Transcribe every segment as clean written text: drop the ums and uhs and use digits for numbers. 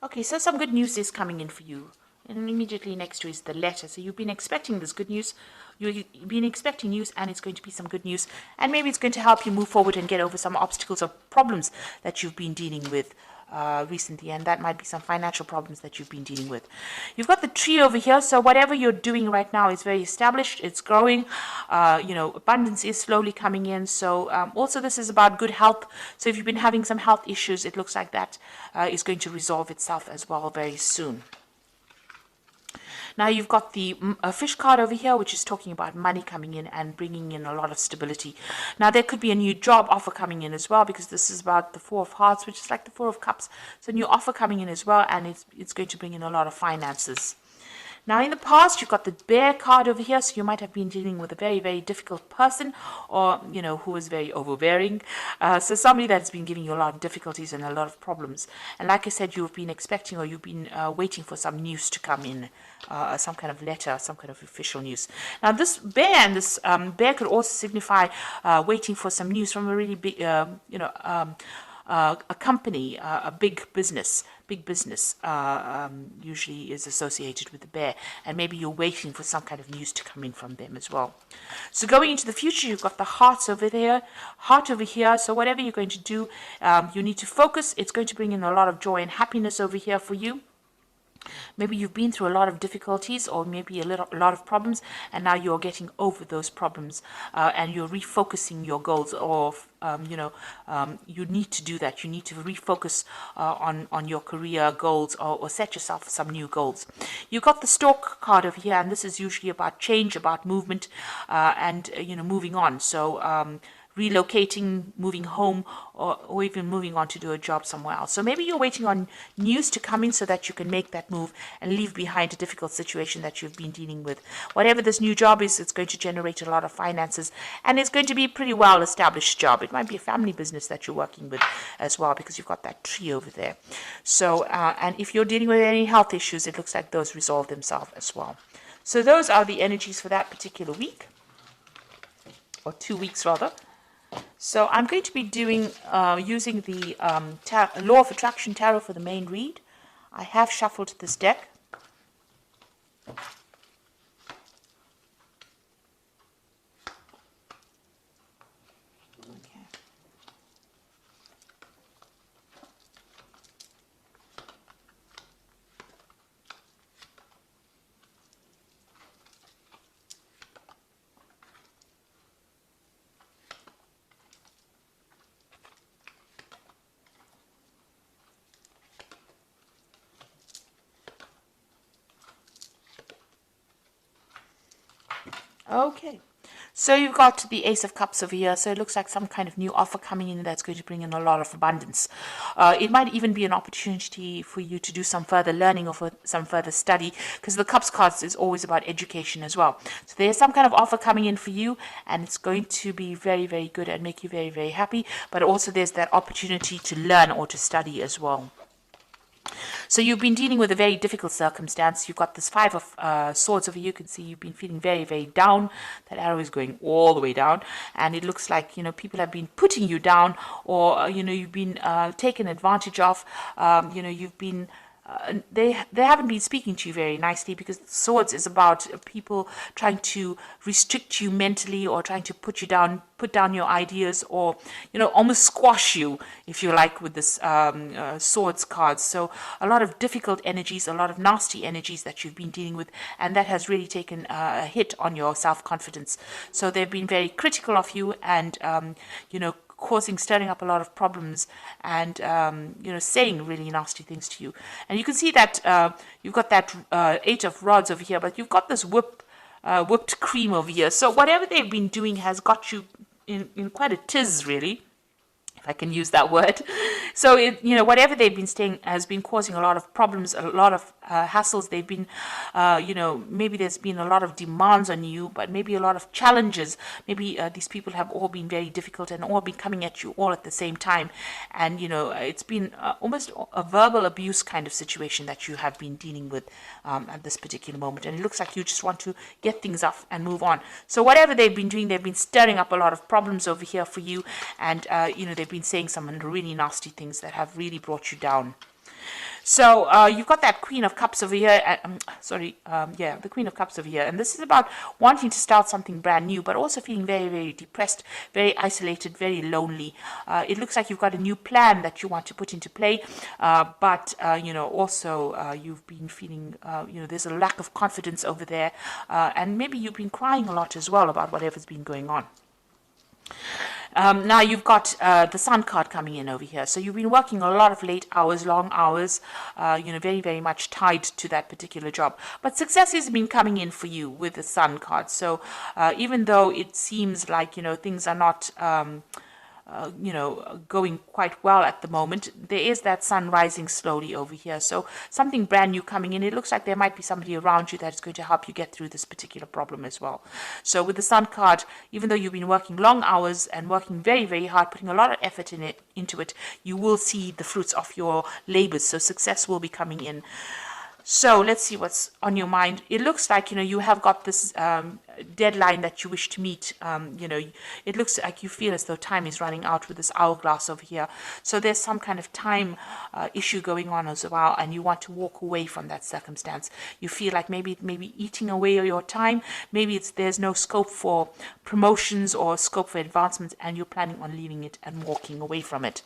Okay, so some good news is coming in for you. And immediately next to is the letter. So you've been expecting this good news. You've been expecting news, and it's going to be some good news. And maybe it's going to help you move forward and get over some obstacles or problems that you've been dealing with recently. And that might be some financial problems that you've been dealing with. You've got the tree over here. So whatever you're doing right now is very established. It's growing. Abundance is slowly coming in. So also this is about good health. So if you've been having some health issues, it looks like that is going to resolve itself as well very soon. Now you've got the fish card over here, which is talking about money coming in and bringing in a lot of stability. Now there could be a new job offer coming in as well, because this is about the Four of Hearts, which is like the Four of Cups. So a new offer coming in as well, and it's going to bring in a lot of finances. Now, in the past, you've got the bear card over here, so you might have been dealing with a very, very difficult person, or, who was very overbearing. So somebody that's been giving you a lot of difficulties and a lot of problems. And like I said, you've been expecting, or you've been waiting for some news to come in, some kind of letter, some kind of official news. Now, this bear and this bear could also signify waiting for some news from a really big, a company, a big business usually is associated with the bear, and maybe you're waiting for some kind of news to come in from them as well. So going into the future, you've got the heart over here. So whatever you're going to do, you need to focus. It's going to bring in a lot of joy and happiness over here for you. Maybe you've been through a lot of difficulties, or maybe a lot of problems, and now you're getting over those problems, and you're refocusing your goals. Or you need to do that. You need to refocus on your career goals, or set yourself some new goals. You got the Stork card over here, and this is usually about change, about movement, and moving on. So relocating, moving home, or even moving on to do a job somewhere else. So maybe you're waiting on news to come in so that you can make that move and leave behind a difficult situation that you've been dealing with. Whatever this new job is, it's going to generate a lot of finances, and it's going to be a pretty well-established job. It might be a family business that you're working with as well, because you've got that tree over there. So, and if you're dealing with any health issues, it looks like those resolve themselves as well. So those are the energies for that particular week, or 2 weeks rather. So I'm going to be doing using the Law of Attraction Tarot for the main read. I have shuffled this deck. Okay, so you've got the Ace of Cups over here. So it looks like some kind of new offer coming in that's going to bring in a lot of abundance. It might even be an opportunity for you to do some further learning or for some further study, because the Cups cards is always about education as well. So there's some kind of offer coming in for you, and it's going to be very, very good and make you very, very happy. But also there's that opportunity to learn or to study as well. So you've been dealing with a very difficult circumstance. You've got this Five of Swords over here. You can see you've been feeling very, very down. That arrow is going all the way down. And it looks like, people have been putting you down, or, you've been taken advantage of. You've been... they haven't been speaking to you very nicely, because Swords is about people trying to restrict you mentally, or trying to put down your ideas, or almost squash you, if you like, with this Swords cards. So a lot of difficult energies, a lot of nasty energies that you've been dealing with, and that has really taken a hit on your self-confidence. So they've been very critical of you, and stirring up a lot of problems, and saying really nasty things to you. And you can see that you've got that Eight of Rods over here, but you've got this whipped cream over here. So whatever they've been doing has got you in quite a tiz, really, if I can use that word. So whatever they've been saying has been causing a lot of problems, a lot of hassles. They've been, maybe there's been a lot of demands on you, but maybe a lot of challenges. Maybe these people have all been very difficult and all been coming at you all at the same time. And, it's been almost a verbal abuse kind of situation that you have been dealing with at this particular moment. And it looks like you just want to get things off and move on. So whatever they've been doing, they've been stirring up a lot of problems over here for you. And, they've been saying some really nasty things that have really brought you down. So you've got that Queen of Cups over here. The Queen of Cups over here. And this is about wanting to start something brand new, but also feeling very, very depressed, very isolated, very lonely. It looks like you've got a new plan that you want to put into play, but also you've been feeling, there's a lack of confidence over there, and maybe you've been crying a lot as well about whatever's been going on. Now you've got the Sun card coming in over here. So you've been working a lot of late hours, long hours, very, very much tied to that particular job. But success has been coming in for you with the Sun card. So even though it seems like, things are not going quite well at the moment, there is that sun rising slowly over here. So something brand new coming in. It looks like there might be somebody around you that is going to help you get through this particular problem as well. So with the Sun card, even though you've been working long hours and working very, very hard, putting a lot of effort into it, you will see the fruits of your labors. So success will be coming in. So let's see what's on your mind. It looks like, you have got this deadline that you wish to meet. It looks like you feel as though time is running out with this hourglass over here. So there's some kind of time issue going on as well, and you want to walk away from that circumstance. You feel like maybe eating away your time. Maybe there's no scope for promotions or scope for advancements, and you're planning on leaving it and walking away from it.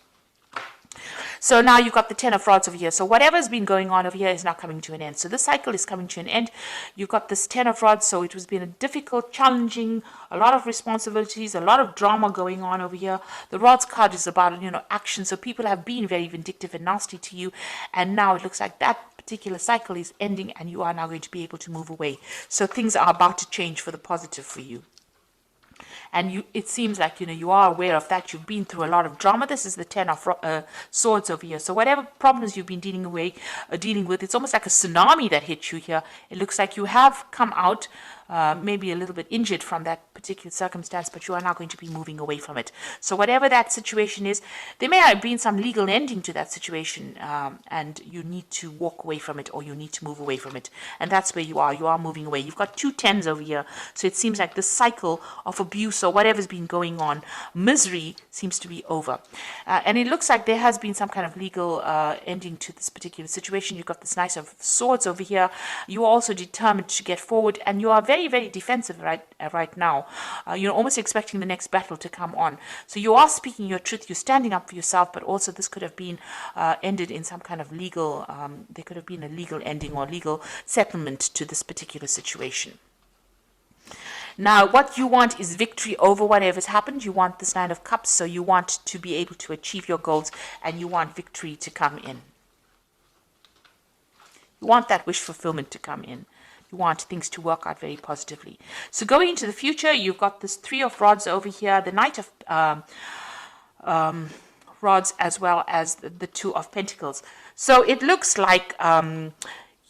So now you've got the Ten of Rods over here. So whatever's been going on over here is now coming to an end. So this cycle is coming to an end. You've got this Ten of Rods. So it has been a difficult, challenging, a lot of responsibilities, a lot of drama going on over here. The Rods card is about, action. So people have been very vindictive and nasty to you. And now it looks like that particular cycle is ending and you are now going to be able to move away. So things are about to change for the positive for you. And it seems like, you are aware of that. You've been through a lot of drama. This is the Ten of Swords over here. So whatever problems you've been dealing with, it's almost like a tsunami that hit you here. It looks like you have come out maybe a little bit injured from that particular circumstance, but you are now going to be moving away from it. So whatever that situation is, there may have been some legal ending to that situation, and you need to walk away from it, or you need to move away from it. And that's where you are. You are moving away. You've got 2 tens over here. So it seems like the cycle of abuse or whatever's been going on, misery, seems to be over. And it looks like there has been some kind of legal ending to this particular situation. You've got this Knight of Swords over here. You are also determined to get forward, and you are very, very defensive right now. You're almost expecting the next battle to come on. So you are speaking your truth. You're standing up for yourself, but also this could have been ended in some kind of legal, there could have been a legal ending or legal settlement to this particular situation. Now, what you want is victory over whatever's happened. You want this Nine of Cups, so you want to be able to achieve your goals, and you want victory to come in. You want that wish fulfillment to come in. You want things to work out very positively. So going into the future, you've got this Three of Rods over here, the Knight of Rods, as well as the Two of Pentacles. So it looks like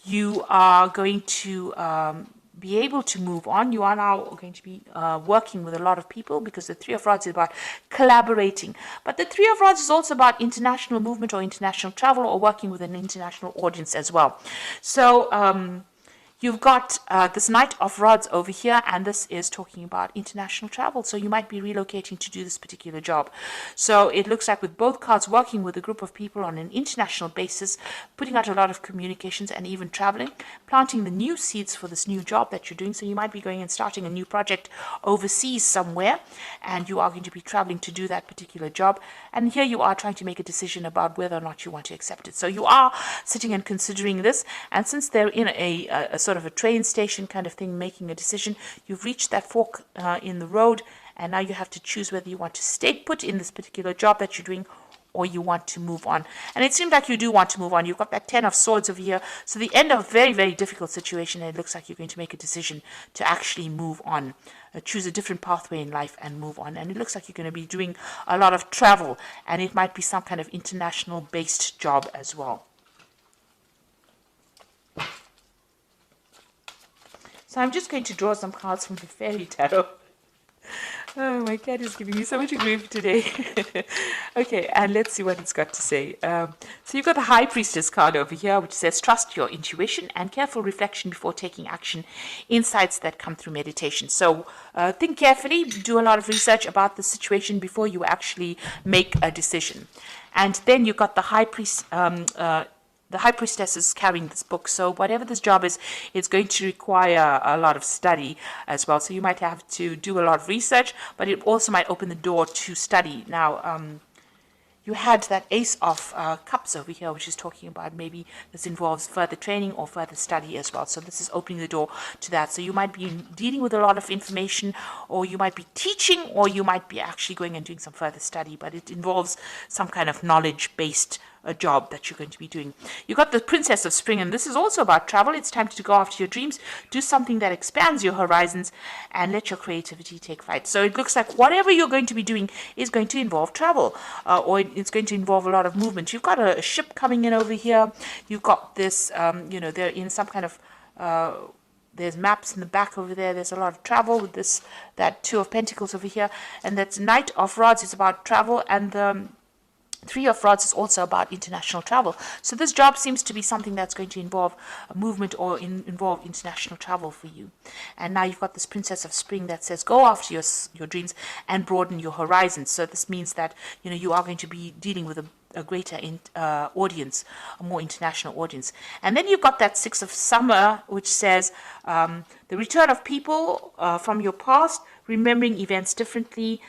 you are going to be able to move on. You are now going to be working with a lot of people, because the Three of Rods is about collaborating. But the Three of Rods is also about international movement or international travel, or working with an international audience as well. So you've got this Knight of Rods over here, and this is talking about international travel. So you might be relocating to do this particular job. So it looks like with both cards, working with a group of people on an international basis, putting out a lot of communications and even traveling, planting the new seeds for this new job that you're doing. So you might be going and starting a new project overseas somewhere, and you are going to be traveling to do that particular job. And here you are trying to make a decision about whether or not you want to accept it. So you are sitting and considering this, and since they're in a sort of a train station kind of thing, making a decision, you've reached that fork in the road, and now you have to choose whether you want to stay put in this particular job that you're doing, or you want to move on. And it seems like you do want to move on. You've got that Ten of Swords over here. So the end of a very, very difficult situation, and it looks like you're going to make a decision to actually move on, choose a different pathway in life and move on. And it looks like you're going to be doing a lot of travel, and it might be some kind of international based job as well. So I'm just going to draw some cards from the Fairy Tarot. Oh, my cat is giving me so much grief today. Okay, and let's see what it's got to say. So you've got the High Priestess card over here, which says, trust your intuition and careful reflection before taking action. Insights that come through meditation. So think carefully, do a lot of research about the situation before you actually make a decision. And then you've got the High Priest the High Priestess is carrying this book, so whatever this job is, it's going to require a lot of study as well. So you might have to do a lot of research, but it also might open the door to study. Now, you had that Ace of Cups over here, which is talking about maybe this involves further training or further study as well. So this is opening the door to that. So you might be dealing with a lot of information, or you might be teaching, or you might be actually going and doing some further study, but it involves some kind of knowledge-based job that you're going to be doing. You got the Princess of Spring, and this is also about travel. It's time to go after your dreams, do something that expands your horizons, and let your creativity take flight. So it looks like whatever you're going to be doing is going to involve travel, or it's going to involve a lot of movement. You've got a ship coming in over here. You've got this, they're in some kind of there's maps in the back over there. There's a lot of travel with that Two of Pentacles over here, and that's Knight of Rods is about travel, and the Three of Rods is also about international travel. So this job seems to be something that's going to involve a movement or involve international travel for you. And now you've got this Princess of Spring that says go after your dreams and broaden your horizons. So this means that you are going to be dealing with a greater audience, a more international audience. And then you've got that Six of Summer, which says the return of people from your past, remembering events differently,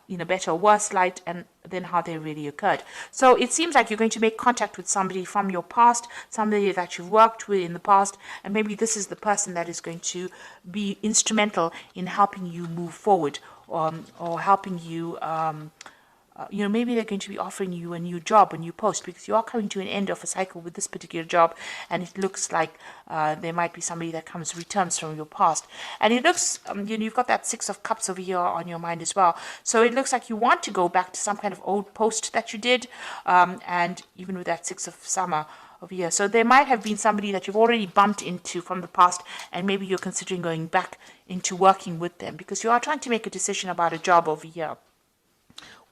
in a better or worse light, and then how they really occurred. So it seems like you're going to make contact with somebody from your past, somebody that you've worked with in the past, and maybe this is the person that is going to be instrumental in helping you move forward, or helping you maybe they're going to be offering you a new job, a new post, because you are coming to an end of a cycle with this particular job, and it looks like there might be somebody that returns from your past. And it looks, you've got that Six of Cups over here on your mind as well. So it looks like you want to go back to some kind of old post that you did, and even with that Six of Summer over here. So there might have been somebody that you've already bumped into from the past, and maybe you're considering going back into working with them, because you are trying to make a decision about a job over here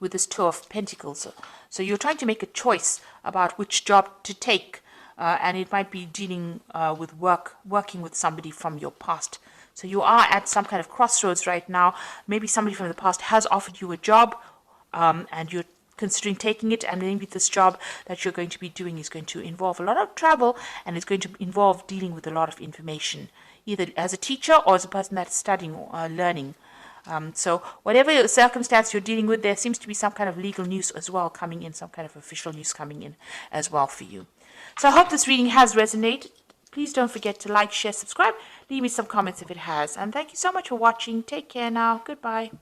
with this Two of Pentacles. So you're trying to make a choice about which job to take, and it might be dealing with working with somebody from your past. So you are at some kind of crossroads right now. Maybe somebody from the past has offered you a job, and you're considering taking it, and maybe this job that you're going to be doing is going to involve a lot of travel, and it's going to involve dealing with a lot of information, either as a teacher or as a person that's studying or learning. So whatever circumstance you're dealing with, there seems to be some kind of legal news as well coming in, some kind of official news coming in as well for you. So I hope this reading has resonated. Please don't forget to like, share, subscribe. Leave me some comments if it has. And thank you so much for watching. Take care now. Goodbye.